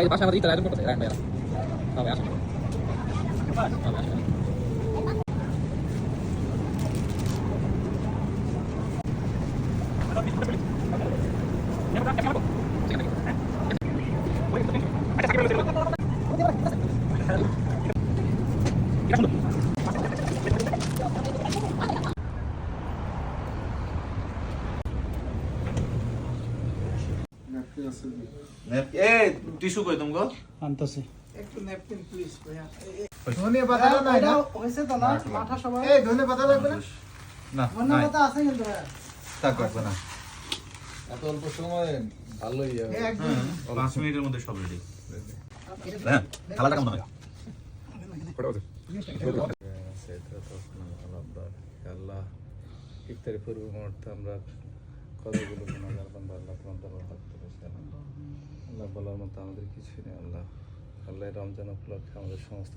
ভাই পাশে আমাদের ইফতার আয়োজন করতেছে রায়ন ভাইরা। ভাই আসেন। টিস্যু কই তুমি গো আনতেছি একটু ন্যাপকিন প্লিজ ভাইয়া ধনিয়া পাতা নাই না হয়েছে তো না মাথা সবাই এই ধনিয়া পাতা লাগবে না না ধনিয়া পাতা আছে কিন্তু ভাইয়া থাক রাখবে না এত অল্প সময় ভালোই হবে। একদম 5 মিনিটের মধ্যে সব রেডি হ্যাঁ খালাটা কেমন হয় আল্লাহ ইফতারি পূর্ব মুহূর্তে আমরা কতগুলো গুণাগার বান্দা আল্লাহ তোমার দরবারে হাত তুলেছি আল্লাহ বলার মতো আমাদের কিছু নেই আল্লাহ আল্লাহ রমজান উপলক্ষে আমাদের সমস্ত